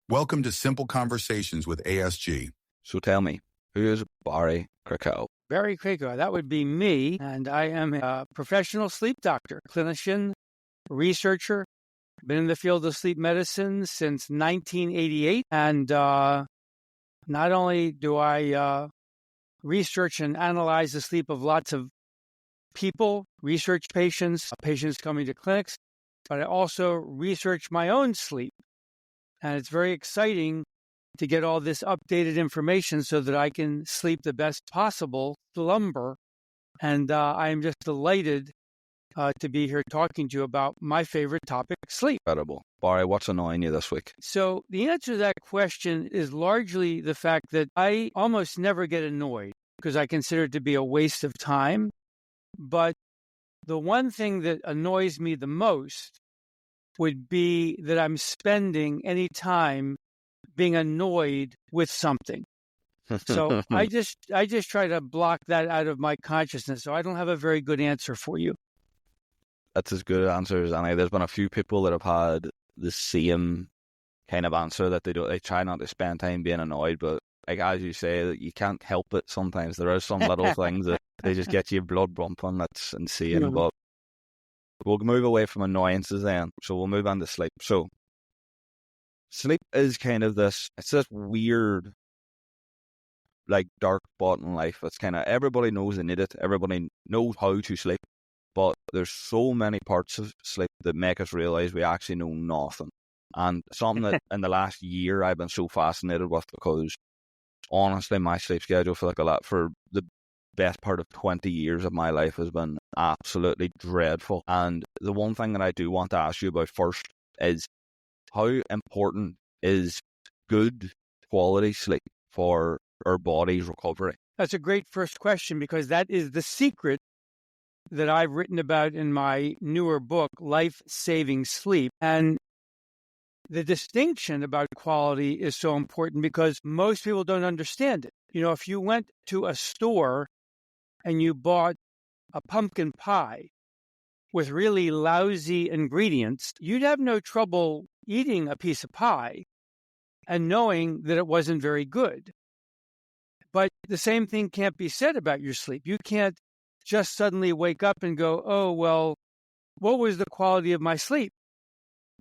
Welcome to Simple Conversations with ASG. So tell me, who is Barry Krakow? Barry Krakow, that would be me, and I am a professional sleep doctor, clinician, researcher. Been in the field of sleep medicine since 1988, and not only do I research and analyze the sleep of lots of people, research patients coming to clinics, but I also research my own sleep. And it's very exciting to get all this updated information so that I can sleep the best possible slumber. And I am just delighted to be here talking to you about my favorite topic, sleep. Incredible. Barry, what's annoying you this week? So the answer to that question is largely the fact that I almost never get annoyed because I consider it to be a waste of time. But the one thing that annoys me the most would be that I'm spending any time being annoyed with something. So I just try to block that out of my consciousness. So I don't have a very good answer for you. That's as good an answer as any. There's been a few people that have had the same kind of answer that they try not to spend time being annoyed, but like as you say, you can't help it sometimes. There are some little things that they just get your blood pumping. That's insane. Yeah. But we'll move away from annoyances then. So we'll move on to sleep. So sleep is kind of it's this weird, like, dark spot in life. It's kind of, everybody knows they need it. Everybody knows how to sleep. But there's so many parts of sleep that make us realize we actually know nothing. And something that in the last year I've been so fascinated with, because honestly, my sleep schedule for the best part of 20 years of my life has been absolutely dreadful. And the one thing that I do want to ask you about first is, how important is good quality sleep for our body's recovery? That's a great first question, because that is the secret that I've written about in my newer book, Life-Saving Sleep. And the distinction about quality is so important because most people don't understand it. You know, if you went to a store and you bought a pumpkin pie with really lousy ingredients, you'd have no trouble eating a piece of pie and knowing that it wasn't very good. But the same thing can't be said about your sleep. You can't just suddenly wake up and go, oh, well, what was the quality of my sleep?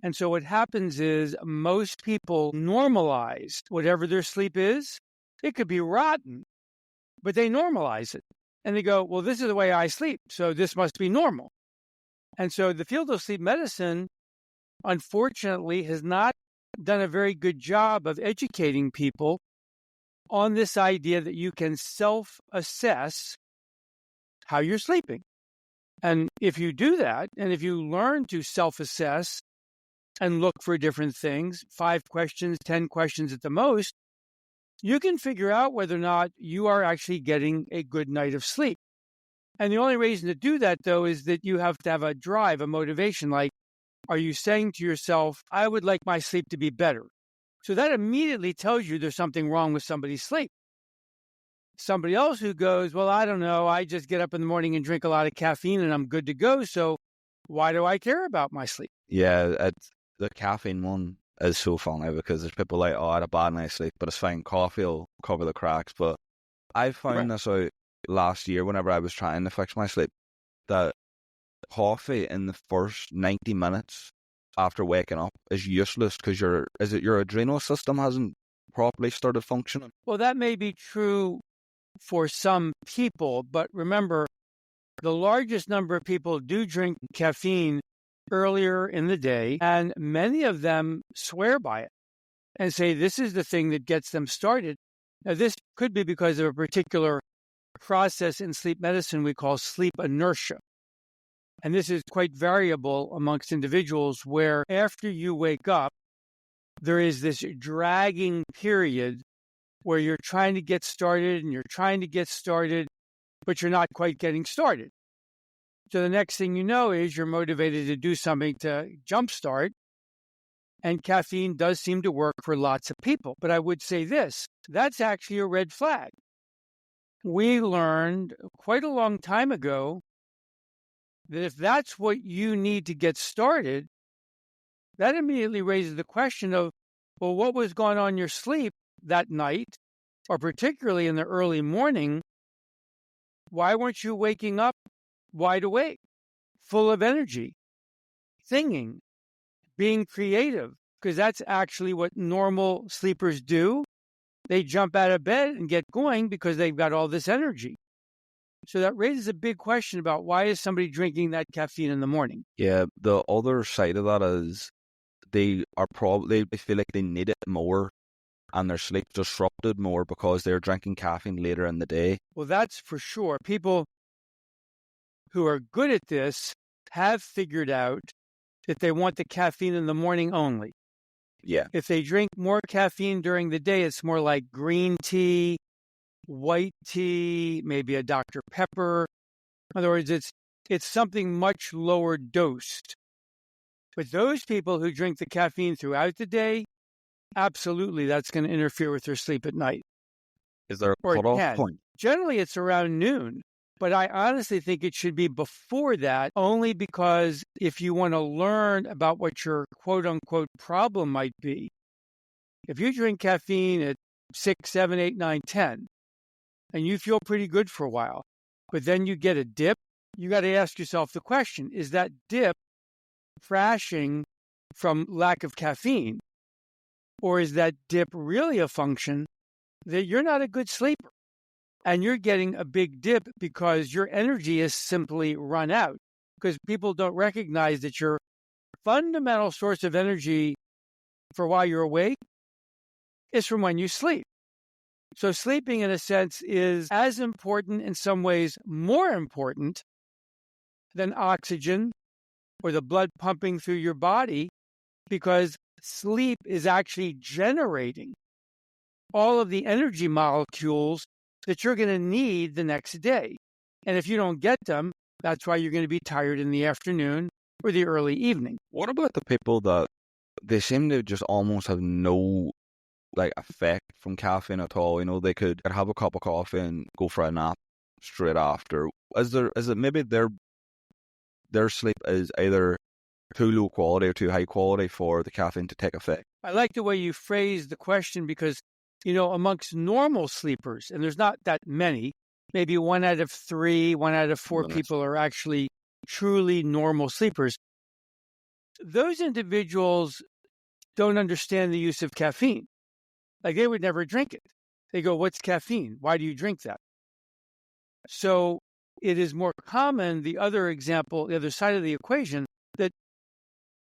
And so what happens is most people normalize whatever their sleep is. It could be rotten, but they normalize it. And they go, well, this is the way I sleep, so this must be normal. And so the field of sleep medicine, unfortunately, has not done a very good job of educating people on this idea that you can self-assess how you're sleeping. And if you do that, and if you learn to self-assess and look for different things, 5 questions, 10 questions at the most, you can figure out whether or not you are actually getting a good night of sleep. And the only reason to do that, though, is that you have to have a drive, a motivation. Like, are you saying to yourself, I would like my sleep to be better? So that immediately tells you there's something wrong with somebody's sleep. Somebody else who goes, well, I don't know, I just get up in the morning and drink a lot of caffeine and I'm good to go, so why do I care about my sleep? Yeah, the caffeine one is so funny because there's people like, oh, I had a bad night's sleep, but it's fine, coffee will cover the cracks. But I found this out last year whenever I was trying to fix my sleep, that coffee in the first 90 minutes after waking up is useless because your adrenal system hasn't properly started functioning. Well, that may be true for some people, but remember, the largest number of people do drink caffeine earlier in the day, and many of them swear by it and say this is the thing that gets them started. Now, this could be because of a particular process in sleep medicine we call sleep inertia. And this is quite variable amongst individuals, where after you wake up, there is this dragging period where you're trying to get started and you're trying to get started, but you're not quite getting started. So the next thing you know is you're motivated to do something to jumpstart. And caffeine does seem to work for lots of people. But I would say this, that's actually a red flag. We learned quite a long time ago that if that's what you need to get started, that immediately raises the question of, Well, what was going on in your sleep that night, or particularly in the early morning? Why weren't you waking up wide awake, full of energy, singing, being creative? Because that's actually what normal sleepers do. They jump out of bed and get going because they've got all this energy. So that raises a big question about why is somebody drinking that caffeine in the morning? Yeah, the other side of that is they feel like they need it more and their sleep disrupted more because they're drinking caffeine later in the day. Well, that's for sure. People who are good at this have figured out that they want the caffeine in the morning only. Yeah. If they drink more caffeine during the day, it's more like green tea, white tea, maybe a Dr. Pepper. In other words, it's something much lower dosed. But those people who drink the caffeine throughout the day, absolutely, that's going to interfere with their sleep at night. Is there a Or cutoff point? Generally, it's around noon. But I honestly think it should be before that, only because if you want to learn about what your quote-unquote problem might be, if you drink caffeine at 6, 7, 8, 9, 10, and you feel pretty good for a while, but then you get a dip, you got to ask yourself the question, is that dip crashing from lack of caffeine? Or is that dip really a function that you're not a good sleeper? And you're getting a big dip because your energy is simply run out. Because people don't recognize that your fundamental source of energy for while you're awake is from when you sleep. So sleeping, in a sense, is as important, in some ways more important, than oxygen or the blood pumping through your body, because sleep is actually generating all of the energy molecules that you're going to need the next day. And if you don't get them, that's why you're going to be tired in the afternoon or the early evening. What about the people that they seem to just almost have no effect from caffeine at all? You know, they could have a cup of coffee and go for a nap straight after. Is it maybe their sleep is either too low quality or too high quality for the caffeine to take effect? I like the way you phrase the question because, amongst normal sleepers, and there's not that many, maybe 1 out of 3, 1 out of 4 people are actually truly normal sleepers. Those individuals don't understand the use of caffeine. Like they would never drink it. They go, what's caffeine? Why do you drink that? So it is more common, the other example, the other side of the equation, that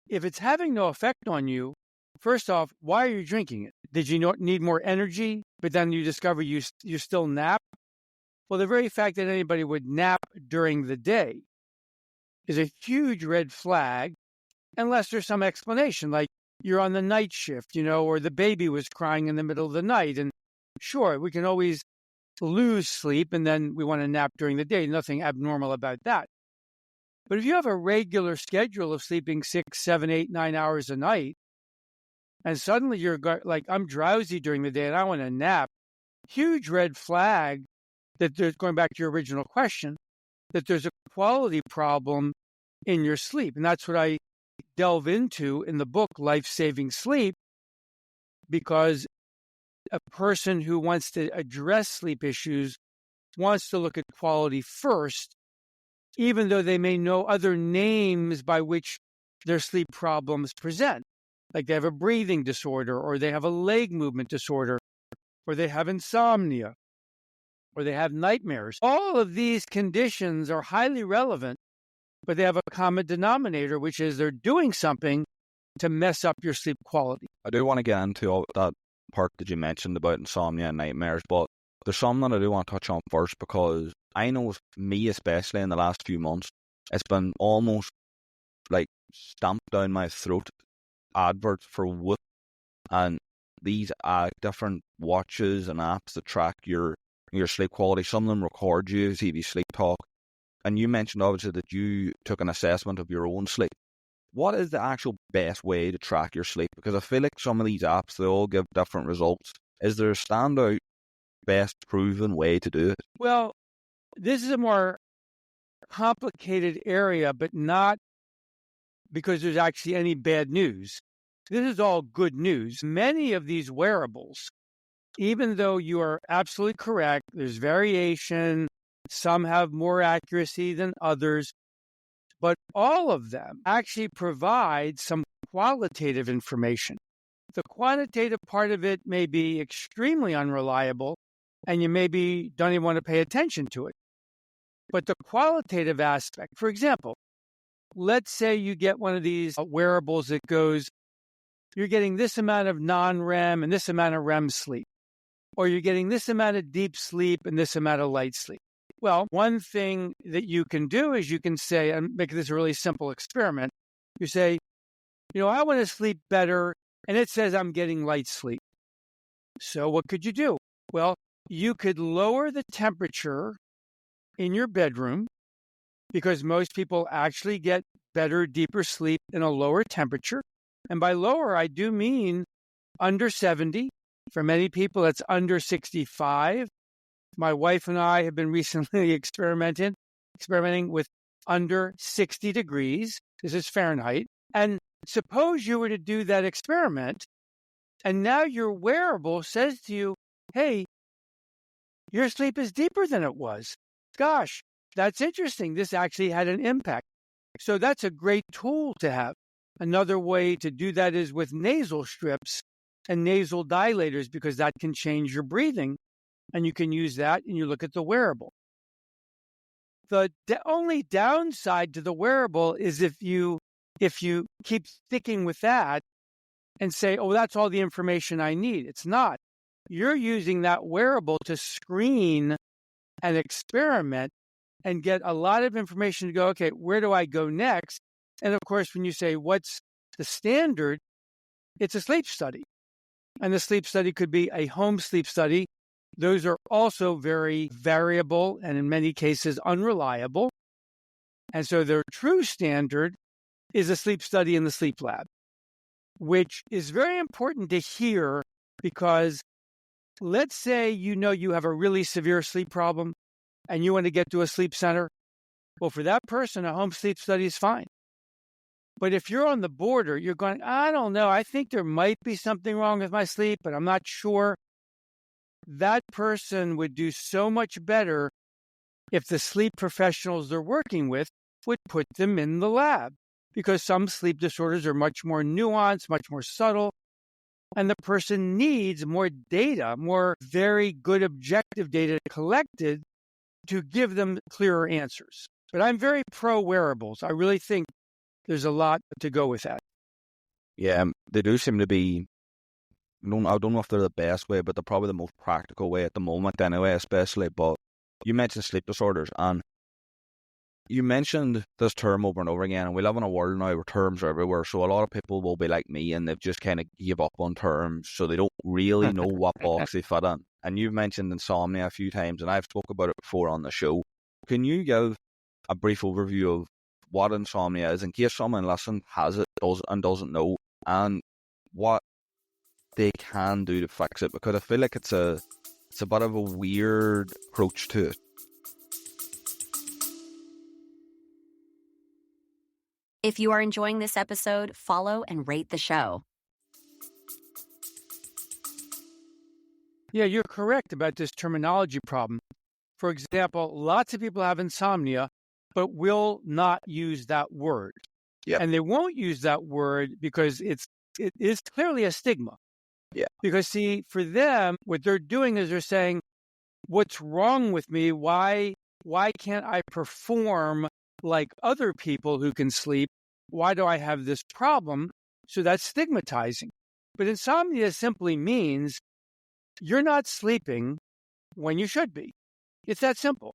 if it's having no effect on you, first off, why are you drinking it? Did you need more energy, but then you discover you still nap? Well, the very fact that anybody would nap during the day is a huge red flag, unless there's some explanation, like you're on the night shift, or the baby was crying in the middle of the night. And sure, we can always lose sleep, and then we want to nap during the day. Nothing abnormal about that. But if you have a regular schedule of sleeping 6, 7, 8, 9 hours a night, and suddenly you're like, I'm drowsy during the day and I want to nap, huge red flag that there's, going back to your original question, that there's a quality problem in your sleep. And that's what I delve into in the book, Life-Saving Sleep, because a person who wants to address sleep issues wants to look at quality first, even though they may know other names by which their sleep problems present. Like they have a breathing disorder, or they have a leg movement disorder, or they have insomnia, or they have nightmares. All of these conditions are highly relevant, but they have a common denominator, which is they're doing something to mess up your sleep quality. I do want to get into all that part that you mentioned about insomnia and nightmares, but there's something I do want to touch on first, because I know with me, especially in the last few months, it's been almost like stamped down my throat, adverts for Whoop and these different watches and apps that track your sleep quality. Some of them record you, TV Sleep Talk, and you mentioned obviously that you took an assessment of your own sleep. What is the actual best way to track your sleep? Because I feel like some of these apps, they all give different results. Is there a standout, best proven way to do it? Well, this is a more complicated area, but not because there's actually any bad news. this is all good news. Many of these wearables, even though you are absolutely correct, there's variation, some have more accuracy than others, but all of them actually provide some qualitative information. The quantitative part of it may be extremely unreliable, and you maybe don't even want to pay attention to it. But the qualitative aspect, for example, let's say you get one of these wearables that goes, you're getting this amount of non-REM and this amount of REM sleep, or you're getting this amount of deep sleep and this amount of light sleep. Well, one thing that you can do is you can say, and make this a really simple experiment, you say, I want to sleep better, and it says I'm getting light sleep. So what could you do? Well, you could lower the temperature in your bedroom, because most people actually get better, deeper sleep in a lower temperature. And by lower, I do mean under 70. For many people, it's under 65. My wife and I have been recently experimenting with under 60 degrees. This is Fahrenheit. And suppose you were to do that experiment, and now your wearable says to you, hey, your sleep is deeper than it was. Gosh, that's interesting. This actually had an impact. So that's a great tool to have. Another way to do that is with nasal strips and nasal dilators, because that can change your breathing. And you can use that, and you look at the wearable. The only downside to the wearable is if you keep sticking with that and say, oh, that's all the information I need. It's not. You're using that wearable to screen and experiment and get a lot of information to go, okay, where do I go next? And of course, when you say, what's the standard? It's a sleep study. And the sleep study could be a home sleep study. Those are also very variable and in many cases unreliable. And so their true standard is a sleep study in the sleep lab, which is very important to hear, because let's say you have a really severe sleep problem and you want to get to a sleep center. Well, for that person, a home sleep study is fine. But if you're on the border, you're going, I don't know, I think there might be something wrong with my sleep, but I'm not sure. That person would do so much better if the sleep professionals they're working with would put them in the lab, because some sleep disorders are much more nuanced, much more subtle, and the person needs more data, more very good objective data collected to give them clearer answers. But I'm very pro wearables. I really think there's a lot to go with that. Yeah, they do seem to be, I don't know if they're the best way, but they're probably the most practical way at the moment anyway, especially. But you mentioned sleep disorders, and you mentioned this term over and over again, and we live in a world now where terms are everywhere, so a lot of people will be like me, and they've just kind of give up on terms, so they don't really know what box they fit in. And you've mentioned insomnia a few times, and I've spoke about it before on the show. Can you give a brief overview of what insomnia is, in case someone listening has it doesn't know, and what they can do to fix it? Because I feel like it's a bit of a weird approach to it. If you are enjoying this episode, follow and rate the show. Yeah, you're correct about this terminology problem. For example, lots of people have insomnia, but will not use that word. Yep. And they won't use that word because it is clearly a stigma. Yeah. Because, see, for them, what they're doing is they're saying, what's wrong with me? Why can't I perform like other people who can sleep? Why do I have this problem? So that's stigmatizing. But insomnia simply means you're not sleeping when you should be. It's that simple.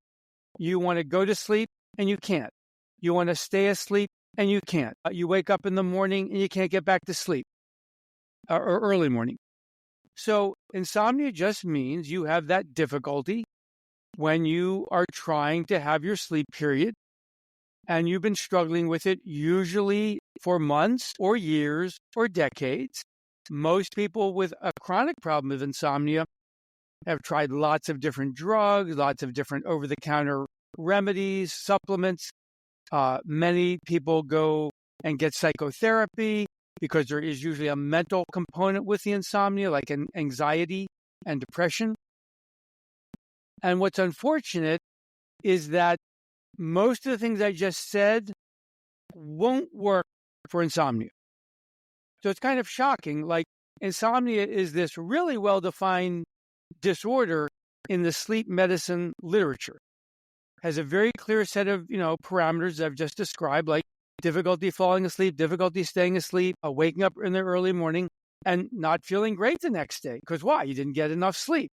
You want to go to sleep and you can't. You want to stay asleep and you can't. You wake up in the morning and you can't get back to sleep, or early morning. So insomnia just means you have that difficulty when you are trying to have your sleep period, and you've been struggling with it usually for months or years or decades. Most people with a chronic problem of insomnia have tried lots of different drugs, lots of different over-the-counter remedies, supplements. Many people go and get psychotherapy. because there is usually a mental component with the insomnia, like anxiety and depression. And what's unfortunate is that most of the things I just said won't work for insomnia. So it's kind of shocking. Like, insomnia is this really well-defined disorder in the sleep medicine literature. Has a very clear set of, parameters I've just described, like difficulty falling asleep, difficulty staying asleep, waking up in the early morning, and not feeling great the next day. Because why? You didn't get enough sleep,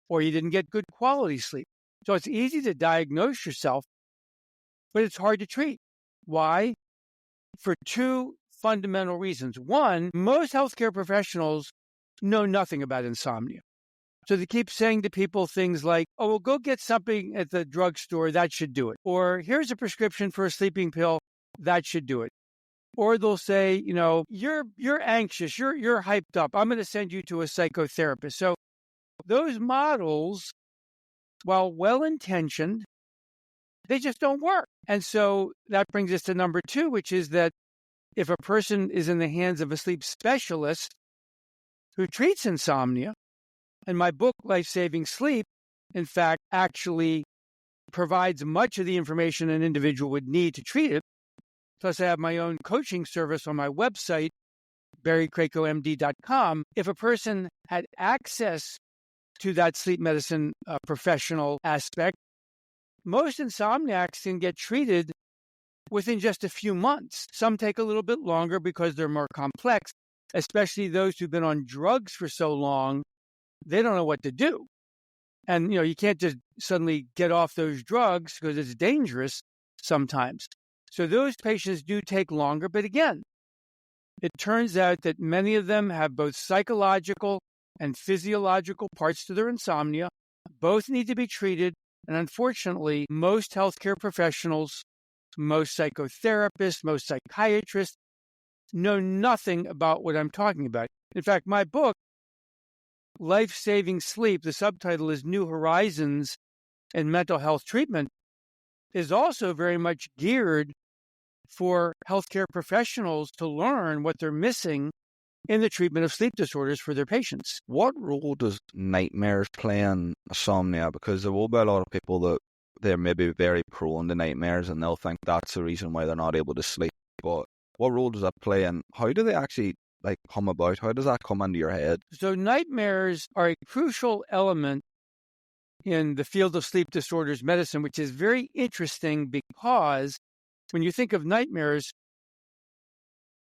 or you didn't get good quality sleep. So it's easy to diagnose yourself, but it's hard to treat. Why? For two fundamental reasons. One, most healthcare professionals know nothing about insomnia. So they keep saying to people things like, oh, well, go get something at the drugstore, that should do it. Or here's a prescription for a sleeping pill, that should do it. Or they'll say, you're anxious, you're hyped up, I'm going to send you to a psychotherapist. So those models, while well-intentioned, they just don't work. And so that brings us to number two, which is that if a person is in the hands of a sleep specialist who treats insomnia, and my book, Life-Saving Sleep, in fact, actually provides much of the information an individual would need to treat it. Plus, I have my own coaching service on my website, barrykrakowmd.com. If a person had access to that sleep medicine professional aspect, most insomniacs can get treated within just a few months. Some take a little bit longer because they're more complex, especially those who've been on drugs for so long, they don't know what to do. And, you can't just suddenly get off those drugs because it's dangerous sometimes. So those patients do take longer. But again, it turns out that many of them have both psychological and physiological parts to their insomnia. Both need to be treated. And unfortunately, most healthcare professionals, most psychotherapists, most psychiatrists know nothing about what I'm talking about. In fact, my book, Life-Saving Sleep, the subtitle is New Horizons in Mental Health Treatment, is also very much geared for healthcare professionals to learn what they're missing in the treatment of sleep disorders for their patients. What role does nightmares play in insomnia? Because there will be a lot of people that they're maybe very prone to nightmares and they'll think that's the reason why they're not able to sleep. But what role does that play, and how do they actually come about? How does that come into your head? So nightmares are a crucial element in the field of sleep disorders medicine, which is very interesting because when you think of nightmares,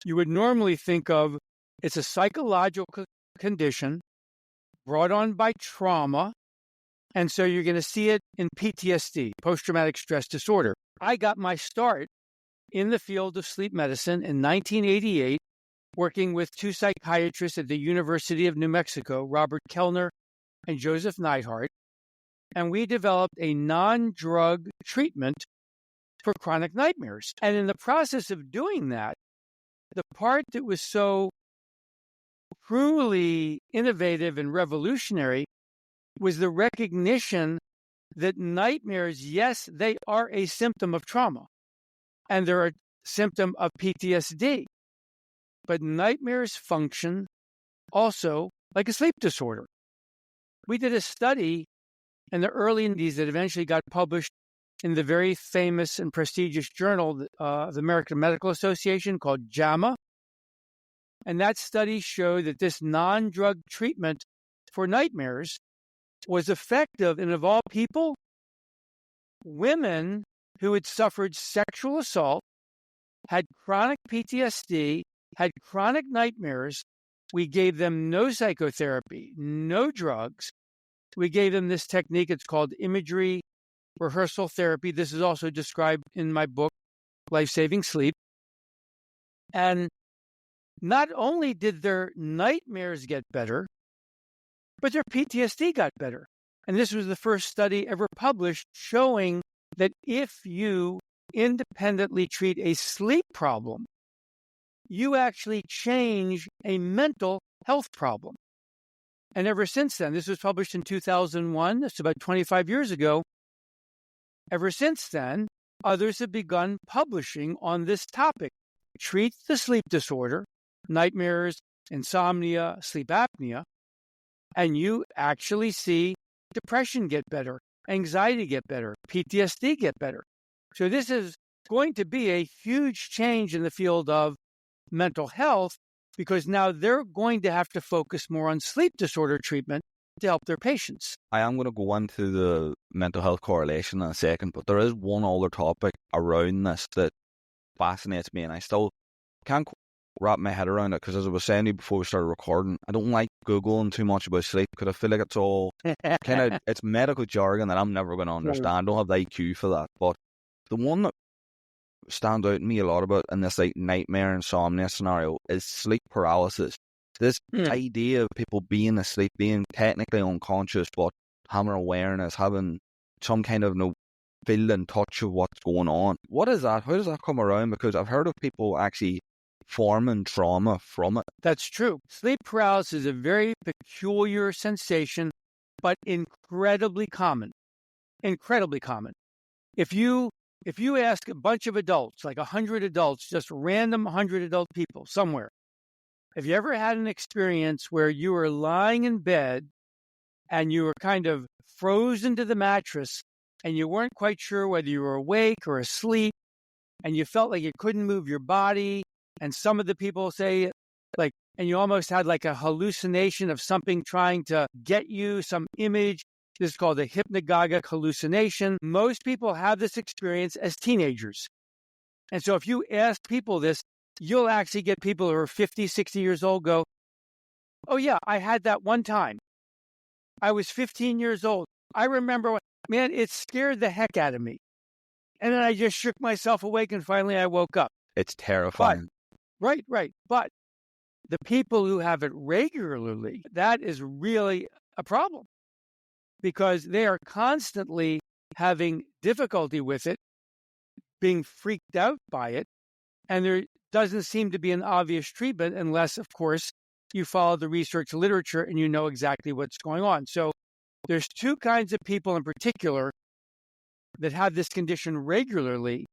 you would normally think of it's a psychological condition brought on by trauma. And so you're going to see it in PTSD, post-traumatic stress disorder. I got my start in the field of sleep medicine in 1988, working with two psychiatrists at the University of New Mexico, Robert Kellner and Joseph Neidhart. And we developed a non-drug treatment for chronic nightmares. And in the process of doing that, the part that was so truly innovative and revolutionary was the recognition that nightmares, yes, they are a symptom of trauma, and they're a symptom of PTSD. But nightmares function also like a sleep disorder. We did a study in the early 90s that eventually got published in the very famous and prestigious journal of the American Medical Association called JAMA. And that study showed that this non-drug treatment for nightmares was effective in, of all people, women who had suffered sexual assault, had chronic PTSD, had chronic nightmares. We gave them no psychotherapy, no drugs. We gave them this technique. It's called imagery rehearsal therapy. This is also described in my book, Life-Saving Sleep. And not only did their nightmares get better, but their PTSD got better. And this was the first study ever published showing that if you independently treat a sleep problem, you actually change a mental health problem. And ever since then, this was published in 2001, that's about 25 years ago. Ever since then, others have begun publishing on this topic. Treat the sleep disorder, nightmares, insomnia, sleep apnea, and you actually see depression get better, anxiety get better, PTSD get better. So this is going to be a huge change in the field of mental health, because now they're going to have to focus more on sleep disorder treatment to help their patients. I am going to go into the mental health correlation in a second, but there is one other topic around this that fascinates me, and I still can't wrap my head around it, because as I was saying to you before we started recording, I don't like Googling too much about sleep, because I feel like it's all kind of, it's medical jargon that I'm never going to understand. I don't have the IQ for that. But the one that stands out to me a lot about in this like nightmare insomnia scenario is sleep paralysis. This idea of people being asleep, being technically unconscious, but having awareness, having some kind of feel and touch of what's going on. What is that? How does that come around? Because I've heard of people actually forming trauma from it. That's true. Sleep paralysis is a very peculiar sensation, but incredibly common. Incredibly common. If you ask a bunch of adults, like 100 adults, just random 100 adult people somewhere, have you ever had an experience where you were lying in bed and you were kind of frozen to the mattress and you weren't quite sure whether you were awake or asleep, and you felt like you couldn't move your body? And some of the people say, like, and you almost had like a hallucination of something trying to get you, some image. This is called a hypnagogic hallucination. Most people have this experience as teenagers. And so if you ask people this, you'll actually get people who are 50, 60 years old go, oh yeah, I had that one time. I was 15 years old. I remember, man, it scared the heck out of me. And then I just shook myself awake and finally I woke up. It's terrifying. Right. But the people who have it regularly, that is really a problem, because they are constantly having difficulty with it, being freaked out by it, and there doesn't seem to be an obvious treatment unless, of course, you follow the research literature and you know exactly what's going on. So there's two kinds of people in particular that have this condition regularly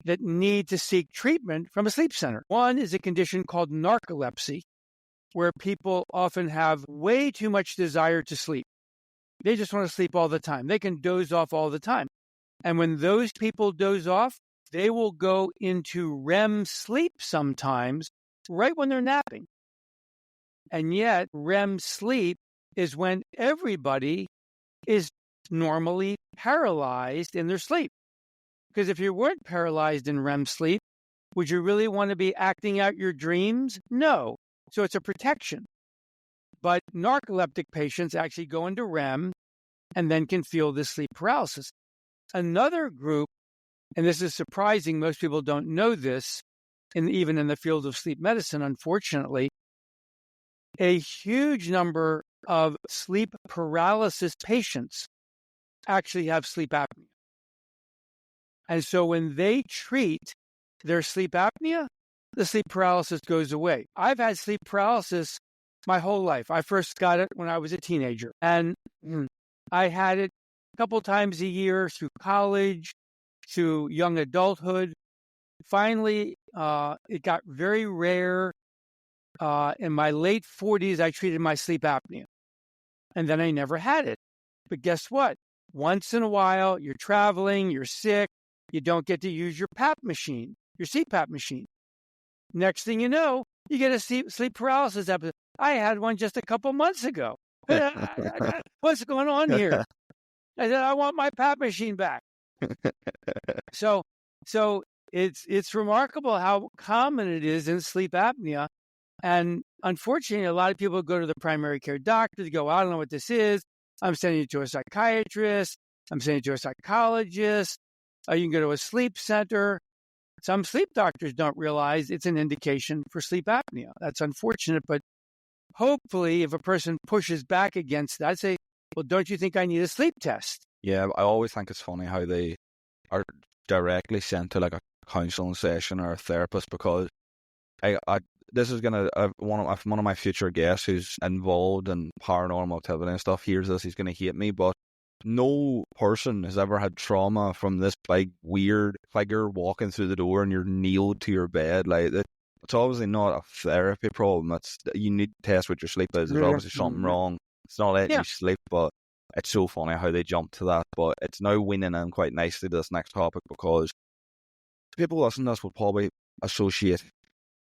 that need to seek treatment from a sleep center. One is a condition called narcolepsy, where people often have way too much desire to sleep. They just want to sleep all the time. They can doze off all the time. And when those people doze off, they will go into REM sleep sometimes, right when they're napping. And yet, REM sleep is when everybody is normally paralyzed in their sleep. Because if you weren't paralyzed in REM sleep, would you really want to be acting out your dreams? No. So it's a protection. But narcoleptic patients actually go into REM and then can feel this sleep paralysis. Another group, and this is surprising, most people don't know this, even in the field of sleep medicine, unfortunately, a huge number of sleep paralysis patients actually have sleep apnea. And so when they treat their sleep apnea, the sleep paralysis goes away. I've had sleep paralysis my whole life. I first got it when I was a teenager, and I had it a couple times a year through college, through young adulthood. Finally, it got very rare. In my late 40s, I treated my sleep apnea, and then I never had it. But guess what? Once in a while, you're traveling, you're sick, you don't get to use your PAP machine, your CPAP machine. Next thing you know, you get a sleep paralysis episode. I had one just a couple months ago. What's going on here? I said, I want my PAP machine back. So it's remarkable how common it is in sleep apnea. And unfortunately, a lot of people go to the primary care doctor. They go, I don't know what this is. I'm sending you to a psychiatrist. I'm sending you to a psychologist. You can go to a sleep center. Some sleep doctors don't realize it's an indication for sleep apnea. That's unfortunate, but hopefully if a person pushes back against that, say, well, don't you think I need a sleep test? Yeah, I always think it's funny how they are directly sent to like a counseling session or a therapist, because this is gonna one of my future guests who's involved in paranormal activity and stuff hears this, he's gonna hate me, but no person has ever had trauma from this big weird figure walking through the door and you're nailed to your bed. Like It's obviously not a therapy problem. It's you need to test what your sleep is. There's obviously something wrong. It's not letting you sleep, but it's so funny how they jump to that. But it's now winning in quite nicely to this next topic, because people listening to this will probably associate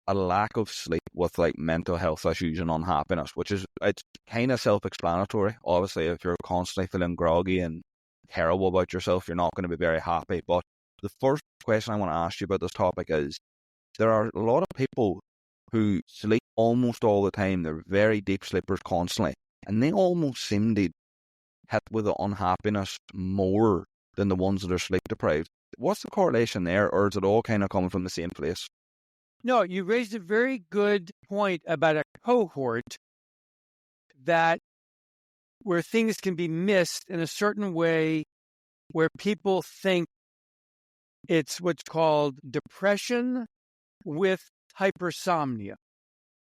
a lack of sleep with like mental health issues and unhappiness, which is, it's kind of self-explanatory. Obviously, if you're constantly feeling groggy and terrible about yourself, you're not going to be very happy. But the first question I want to ask you about this topic is, there are a lot of people who sleep almost all the time. They're very deep sleepers constantly, and they almost seem to hit with the unhappiness more than the ones that are sleep deprived. What's the correlation there, or is it all kind of coming from the same place? No, you raised a very good point about a cohort where things can be missed in a certain way, where people think it's what's called depression with hypersomnia.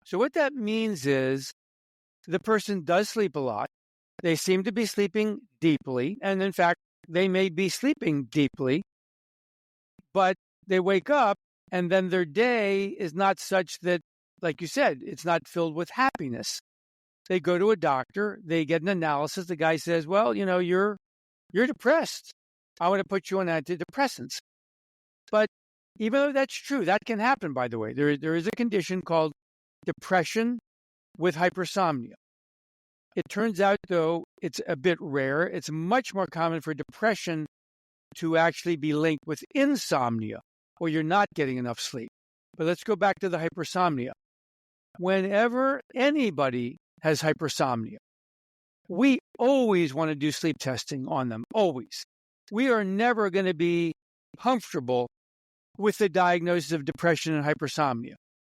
So what that means is the person does sleep a lot. They seem to be sleeping deeply, and in fact, they may be sleeping deeply, but they wake up and then their day is not such that, like you said, it's not filled with happiness. They go to a doctor, they get an analysis. The guy says, well, you're depressed. I want to put you on antidepressants. But even though that's true, that can happen, by the way. There is a condition called depression with hypersomnia. It turns out, though, it's a bit rare. It's much more common for depression to actually be linked with insomnia, or you're not getting enough sleep. But let's go back to the hypersomnia. Whenever anybody has hypersomnia, we always want to do sleep testing on them, always. We are never going to be comfortable with the diagnosis of depression and hypersomnia.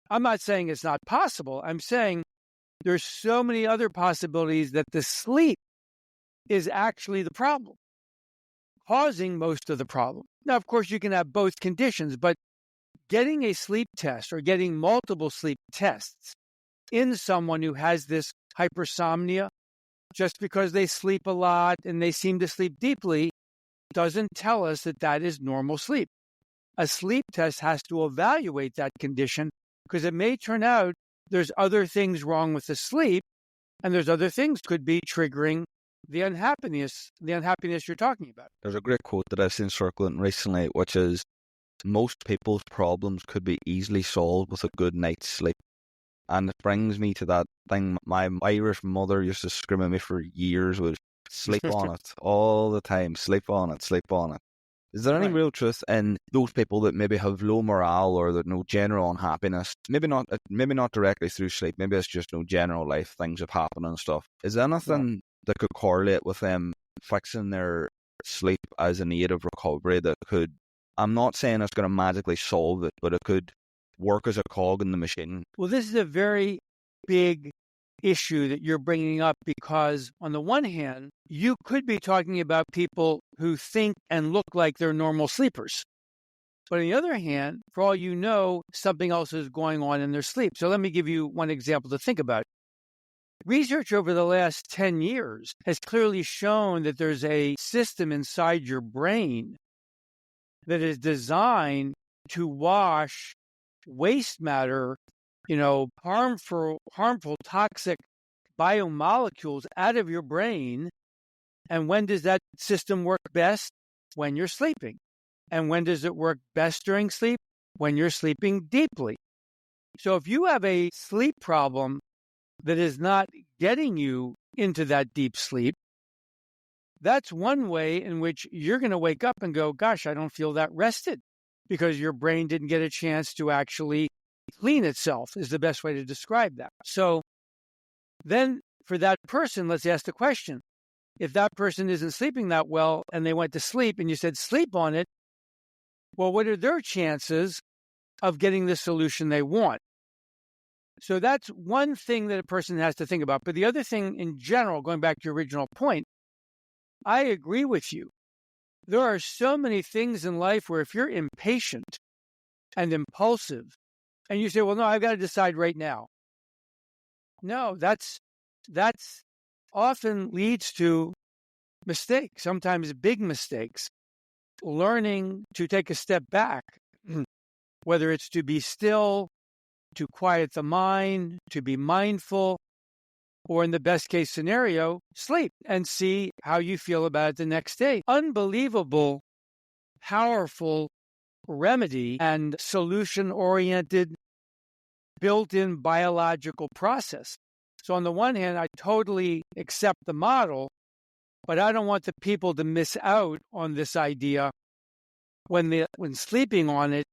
I'm not saying it's not possible. I'm saying there's so many other possibilities that the sleep is actually the problem, causing most of the problem. Now, of course, you can have both conditions, but getting a sleep test or getting multiple sleep tests in someone who has this hypersomnia, just because they sleep a lot and they seem to sleep deeply, doesn't tell us that that is normal sleep. A sleep test has to evaluate that condition, because it may turn out there's other things wrong with the sleep, and there's other things could be triggering the unhappiness you're talking about. There's a great quote that I've seen circling recently, which is, most people's problems could be easily solved with a good night's sleep. And it brings me to that thing my Irish mother used to scream at me for years, was sleep on it all the time, sleep on it, sleep on it. Is there any real truth in those people that maybe have low morale or that no general unhappiness? Maybe not directly through sleep. Maybe it's just no general life things have happened and stuff. Is there anything that could correlate with them fixing their sleep as an aid of recovery that could? I'm not saying it's going to magically solve it, but it could work as a cog in the machine. Well, this is a very big issue that you're bringing up, because on the one hand, you could be talking about people who think and look like they're normal sleepers. But on the other hand, for all you know, something else is going on in their sleep. So let me give you one example to think about. Research over the last 10 years has clearly shown that there's a system inside your brain that is designed to wash waste matter, harmful, toxic biomolecules out of your brain. And when does that system work best? When you're sleeping. And when does it work best during sleep? When you're sleeping deeply. So if you have a sleep problem that is not getting you into that deep sleep, that's one way in which you're going to wake up and go, gosh, I don't feel that rested, because your brain didn't get a chance to actually clean itself, is the best way to describe that. So then for that person, let's ask the question. If that person isn't sleeping that well and they went to sleep and you said sleep on it, well, what are their chances of getting the solution they want? So that's one thing that a person has to think about. But the other thing in general, going back to your original point, I agree with you. There are so many things in life where if you're impatient and impulsive and you say, well, no, I've got to decide right now. No, that's often leads to mistakes, sometimes big mistakes. Learning to take a step back, whether it's to be still to quiet the mind, to be mindful, or in the best case scenario, sleep and see how you feel about it the next day. Unbelievable, powerful remedy and solution-oriented, built-in biological process. So on the one hand, I totally accept the model, but I don't want the people to miss out on this idea when sleeping on it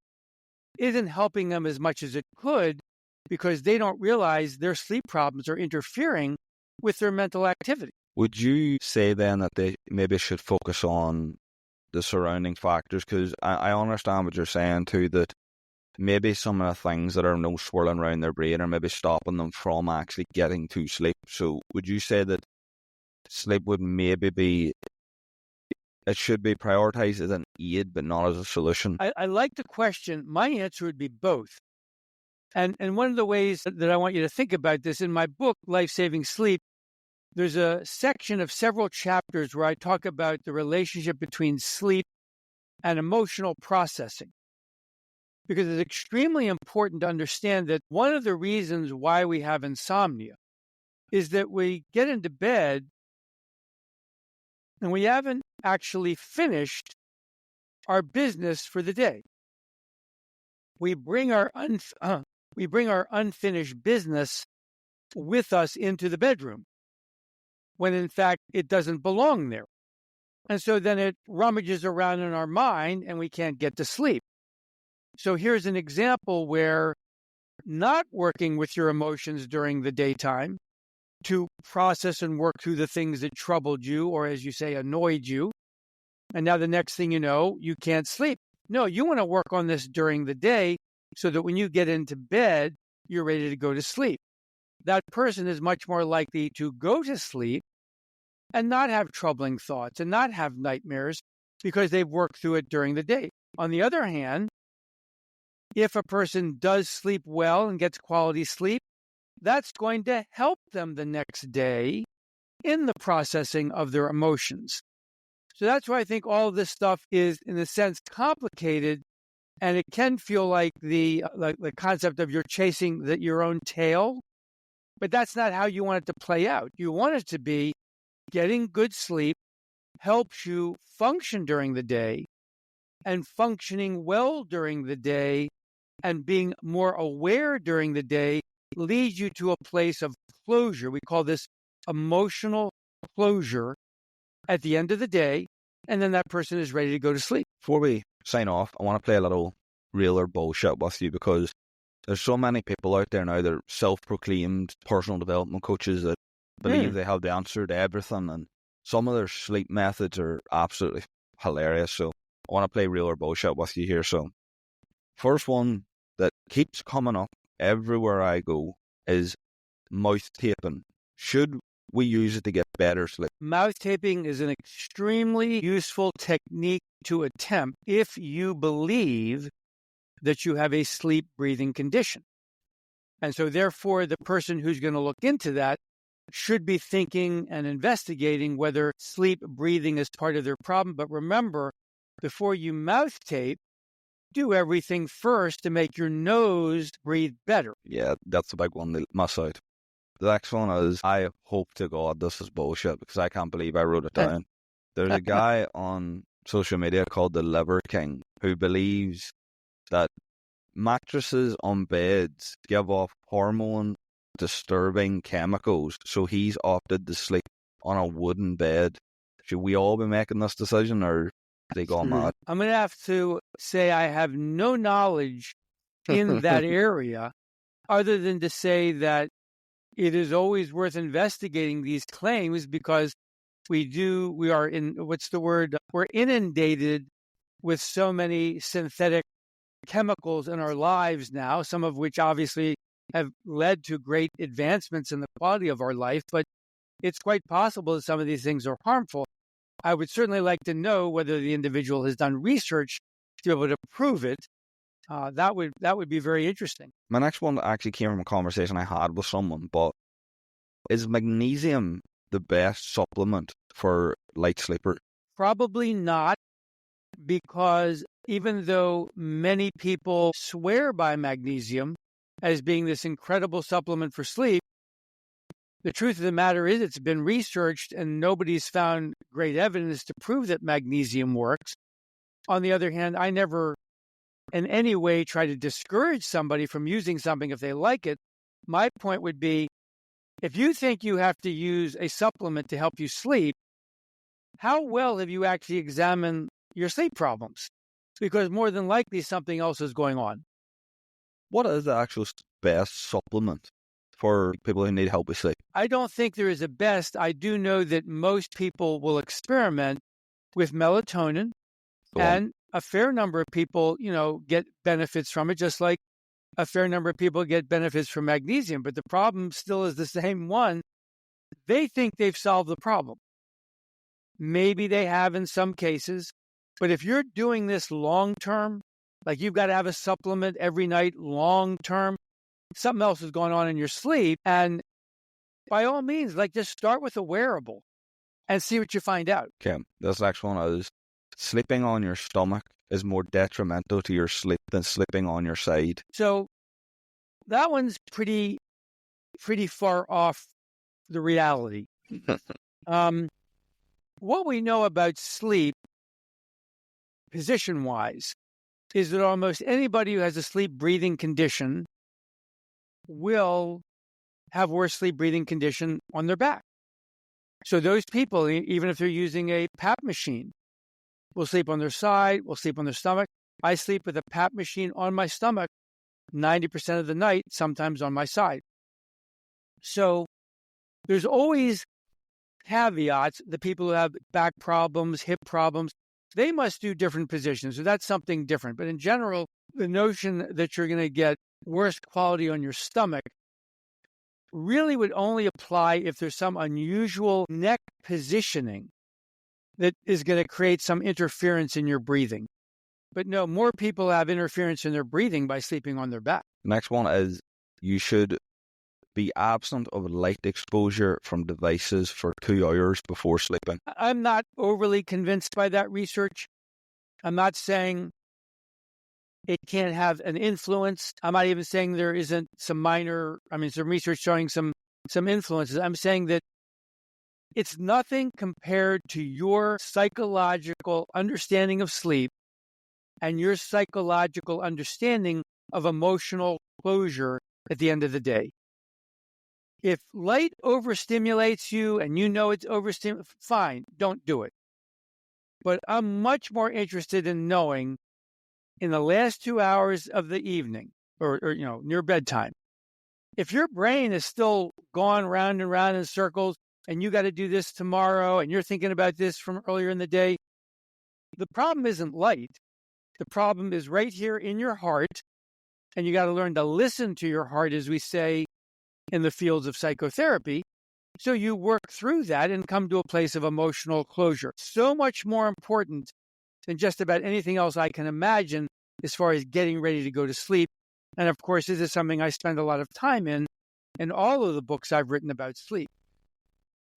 isn't helping them as much as it could, because they don't realize their sleep problems are interfering with their mental activity. Would you say then that they maybe should focus on the surrounding factors? Because I understand what you're saying too, that maybe some of the things that are no swirling around their brain are maybe stopping them from actually getting to sleep. So would you say that sleep would maybe be, it should be prioritized as an aid but not as a solution? I like the question. My answer would be both. And one of the ways that I want you to think about this, in my book, Life-Saving Sleep, there's a section of several chapters where I talk about the relationship between sleep and emotional processing. Because it's extremely important to understand that one of the reasons why we have insomnia is that we get into bed and we haven't actually finished our business for the day. We bring our unfinished business with us into the bedroom, when in fact it doesn't belong there. And so then it rummages around in our mind and we can't get to sleep. So here's an example where not working with your emotions during the daytime to process and work through the things that troubled you, or as you say, annoyed you, and now the next thing you know, you can't sleep. No, you want to work on this during the day so that when you get into bed, you're ready to go to sleep. That person is much more likely to go to sleep and not have troubling thoughts and not have nightmares because they've worked through it during the day. On the other hand, if a person does sleep well and gets quality sleep, that's going to help them the next day in the processing of their emotions. So that's why I think all of this stuff is, in a sense, complicated, and it can feel like the concept of you're chasing your own tail, but that's not how you want it to play out. You want it to be getting good sleep helps you function during the day, and functioning well during the day and being more aware during the day leads you to a place of closure. We call this emotional closure at the end of the day, and then that person is ready to go to sleep. Before we sign off, I want to play a little real or bullshit with you, because there's so many people out there now that are self-proclaimed personal development coaches that believe they have the answer to everything, and some of their sleep methods are absolutely hilarious. So I want to play real or bullshit with you here. So first one that keeps coming up everywhere I go is mouth taping. Should we use it to get better sleep? Mouth taping is an extremely useful technique to attempt if you believe that you have a sleep breathing condition. And so therefore, the person who's going to look into that should be thinking and investigating whether sleep breathing is part of their problem. But remember, before you mouth tape, do everything first to make your nose breathe better. Yeah, that's the big one they miss out. The next one is, I hope to God this is bullshit, because I can't believe I wrote it down. There's a guy on social media called the Liver King who believes that mattresses on beds give off hormone disturbing chemicals, so he's opted to sleep on a wooden bed. Should we all be making this decision, or are they gone mad? I'm going to have to say I have no knowledge in that area, other than to say that it is always worth investigating these claims, because we're inundated with so many synthetic chemicals in our lives now, some of which obviously have led to great advancements in the quality of our life, but it's quite possible that some of these things are harmful. I would certainly like to know whether the individual has done research to be able to prove it. That would be very interesting. My next one actually came from a conversation I had with someone, but is magnesium the best supplement for light sleepers? Probably not, because even though many people swear by magnesium, as being this incredible supplement for sleep. The truth of the matter is it's been researched and nobody's found great evidence to prove that magnesium works. On the other hand, I never in any way try to discourage somebody from using something if they like it. My point would be, if you think you have to use a supplement to help you sleep, how well have you actually examined your sleep problems? Because more than likely something else is going on. What is the actual best supplement for people who need help with sleep? I don't think there is a best. I do know that most people will experiment with melatonin, and a fair number of people, get benefits from it, just like a fair number of people get benefits from magnesium. But the problem still is the same one. They think they've solved the problem. Maybe they have in some cases. But if you're doing this long term, like you've got to have a supplement every night long term, something else is going on in your sleep. And by all means, just start with a wearable and see what you find out. Okay, this next one is sleeping on your stomach is more detrimental to your sleep than sleeping on your side. So that one's pretty far off the reality. What we know about sleep, position-wise, is that almost anybody who has a sleep-breathing condition will have worse sleep-breathing condition on their back. So those people, even if they're using a PAP machine, will sleep on their side, will sleep on their stomach. I sleep with a PAP machine on my stomach 90% of the night, sometimes on my side. So there's always caveats. The people who have back problems, hip problems, they must do different positions. So that's something different. But in general, the notion that you're going to get worse quality on your stomach really would only apply if there's some unusual neck positioning that is going to create some interference in your breathing. But no, more people have interference in their breathing by sleeping on their back. The next one is you should be absent of light exposure from devices for 2 hours before sleeping. I'm not overly convinced by that research. I'm not saying it can't have an influence. I'm not even saying there isn't some research showing some influences. I'm saying that it's nothing compared to your psychological understanding of sleep and your psychological understanding of emotional closure at the end of the day. If light overstimulates you and you know it's overstimulating, fine, don't do it. But I'm much more interested in knowing in the last 2 hours of the evening or near bedtime, if your brain is still going round and round in circles and you got to do this tomorrow and you're thinking about this from earlier in the day, the problem isn't light. The problem is right here in your heart. And you got to learn to listen to your heart, as we say in the fields of psychotherapy. So you work through that and come to a place of emotional closure. So much more important than just about anything else I can imagine as far as getting ready to go to sleep. And of course, this is something I spend a lot of time in all of the books I've written about sleep.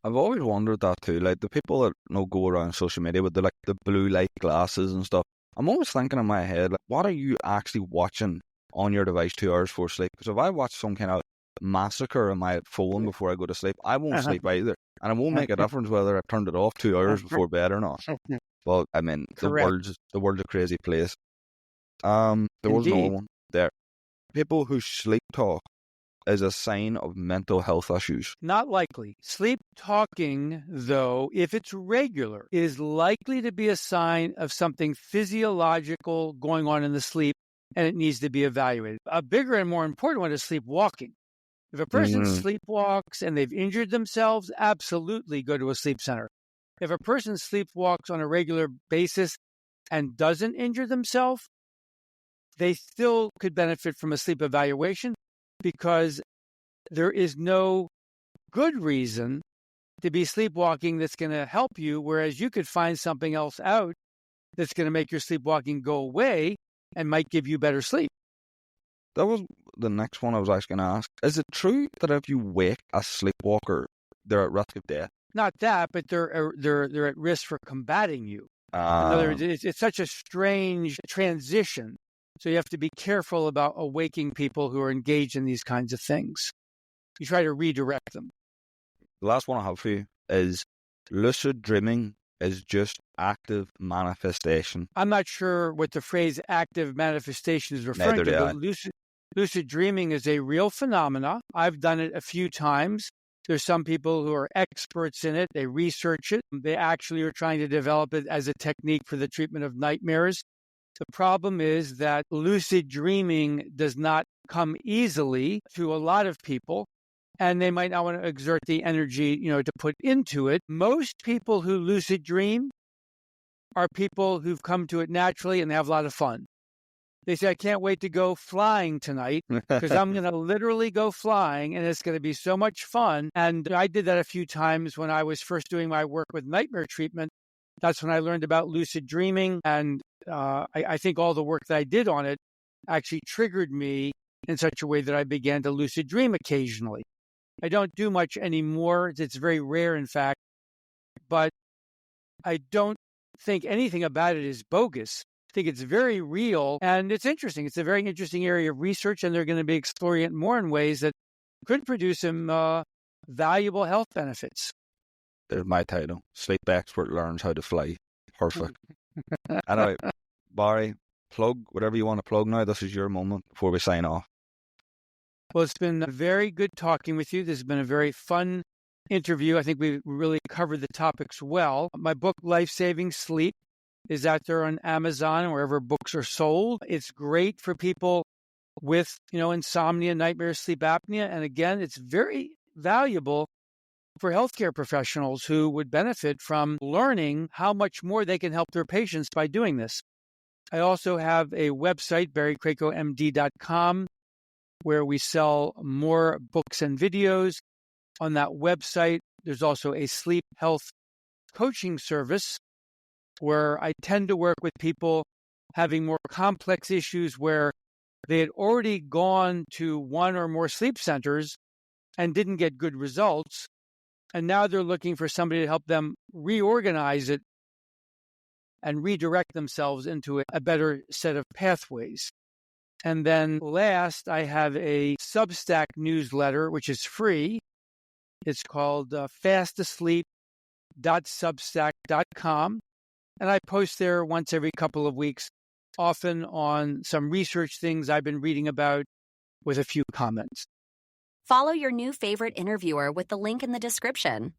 I've always wondered that too. Like the people that go around social media with the blue light glasses and stuff. I'm always thinking in my head, what are you actually watching on your device 2 hours before sleep? Because if I watch some kind of massacre on my phone before I go to sleep, I won't sleep either. And it won't make a difference whether I've turned it off 2 hours before bed or not. But I mean, the world's a crazy place. There was another one there. People who sleep talk is a sign of mental health issues. Not likely. Sleep talking, though, if it's regular, is likely to be a sign of something physiological going on in the sleep, and it needs to be evaluated. A bigger and more important one is sleepwalking. If a person sleepwalks and they've injured themselves, absolutely go to a sleep center. If a person sleepwalks on a regular basis and doesn't injure themselves, they still could benefit from a sleep evaluation because there is no good reason to be sleepwalking that's going to help you, whereas you could find something else out that's going to make your sleepwalking go away and might give you better sleep. That was the next one I was actually going to ask. Is it true that if you wake a sleepwalker, they're at risk of death? Not that, but they're at risk for combating you. In other words, it's such a strange transition So you have to be careful about awaking people who are engaged in these kinds of things. You try to redirect them. The last one I have for you is lucid dreaming is just active manifestation. I'm not sure what the phrase active manifestation is referring to, but lucid dreaming is a real phenomena. I've done it a few times. There's some people who are experts in it. They research it. They actually are trying to develop it as a technique for the treatment of nightmares. The problem is that lucid dreaming does not come easily to a lot of people, and they might not want to exert the energy, to put into it. Most people who lucid dream are people who've come to it naturally and they have a lot of fun. They say, I can't wait to go flying tonight because I'm going to literally go flying and it's going to be so much fun. And I did that a few times when I was first doing my work with nightmare treatment. That's when I learned about lucid dreaming. And I think all the work that I did on it actually triggered me in such a way that I began to lucid dream occasionally. I don't do much anymore. It's very rare, in fact. But I don't think anything about it is bogus. I think it's very real and it's interesting. It's a very interesting area of research, and they're going to be exploring it more in ways that could produce some valuable health benefits. There's my title. Sleep expert learns how to fly. Perfect. Anyway, Barry, plug whatever you want to plug now. This is your moment before we sign off. Well, it's been very good talking with you. This has been a very fun interview. I think we really covered the topics well. My book, Life-Saving Sleep, is out there on Amazon and wherever books are sold. It's great for people with, insomnia, nightmares, sleep apnea. And again, it's very valuable for healthcare professionals who would benefit from learning how much more they can help their patients by doing this. I also have a website, barrykrakowmd.com, where we sell more books and videos. On that website, there's also a sleep health coaching service where I tend to work with people having more complex issues where they had already gone to one or more sleep centers and didn't get good results. And now they're looking for somebody to help them reorganize it and redirect themselves into a better set of pathways. And then last, I have a Substack newsletter, which is free. It's called fastasleep.substack.com. And I post there once every couple of weeks, often on some research things I've been reading about with a few comments. Follow your new favorite interviewer with the link in the description.